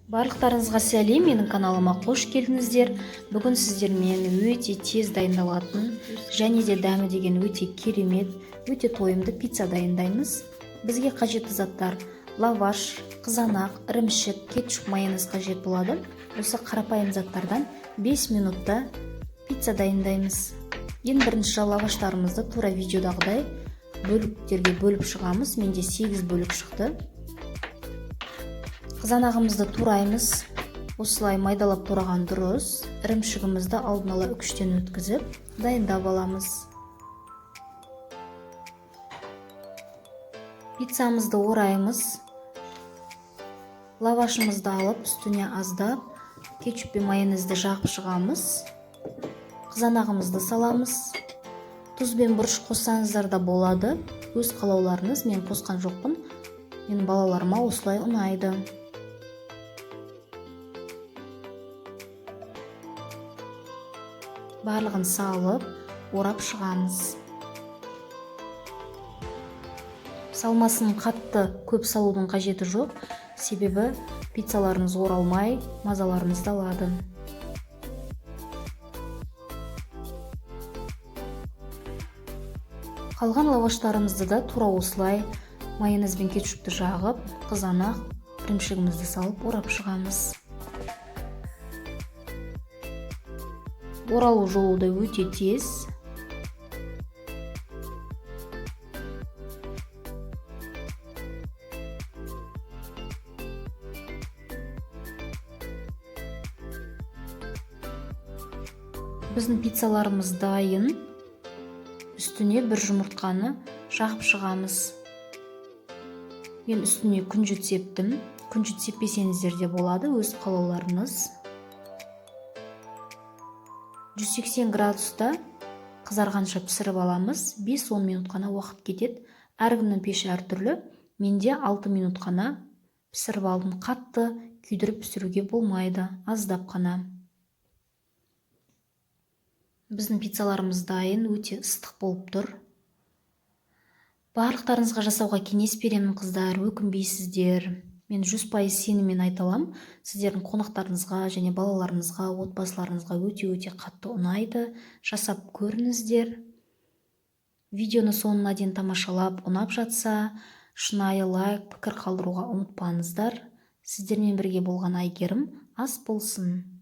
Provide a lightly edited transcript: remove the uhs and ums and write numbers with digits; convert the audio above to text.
Барлықтарыңызға сәлем, менің каналыма қош келдіңіздер. Бүгін сіздермен өте тез дайындалатын және де дәмі деген өте керемет, өте тойымды пицца дайындаймыз. Бізге қажетті заттар: лаваш, қызанақ, ірімшік, кетчуп, майонез қажет болады. Осы қарапайым заттардан 5 минутта пицца дайындаймыз. Ең бірінші лаваштарымызды тура видеодағыдай бөліктерге бөліп шығамыз. Менде 8 бөлік шықты. Қызанағымызды тураймыз. Осылай майдалап тураған дұрыс. Ірімшігімізді алдын ала үкіштен өткізіп дайындап аламыз. Пиццамызды ораймыз. Лавашымызды алып, үстіне аздап кетчуп пен майонезді жағып шығамыз. Қызанағымызды саламыз. Тұз бен бұрыш қоссаңыздар да болады. Өз қалауларыңыз, мен қосқан жоқпын. Менің балаларыма осылай ұнайды. Барлығын салып, орап шығамыз. Салмасын қатты көп салудың қажеті жоқ, себебі пиццаларыңыз оралмай, мазаларыңызды алады. Қалған лаваштарымызды да тура осылай майонез бен кетчупты жағып, қызанақ, ірімшігімізді салып орап шығамыз. Оралу жолы да өте тез. Біздің пиццаларымыз дайын. Үстіне бір жұмыртқаны жағып шығамыз. Мен үстіне күнжіт септім. Күнжіт сеппесеңіздер де болады, өз қалауларыңыз. 180 градуста қызарғанша пісіріп аламыз. 5-10 минут қана уақыт кетеді. Әркімнің пеші әртүрлі. Менде 6 минут қана пісіріп алдым. Қатты күйдіріп пісіруге болмайды, аздап қана. Біздің пиццаларымыз дайын, өте ыстық болып тұр. Барлықтарыңызға жасауға кеңес беремін, қыздар, өкінбейсіздер. Мен 100% сеніммен айталам, сіздердің қонақтарыңызға және балаларыңызға, отбасыларыңызға өте қатты ұнайды. Жасап көріңіздер. Видеоны соңына дейін тамашалап, ұнап жатса, шынайы лайк, пікір қалдыруға ұмытпаңыздар. Сіздермен бірге болған Айгерім ас болсын.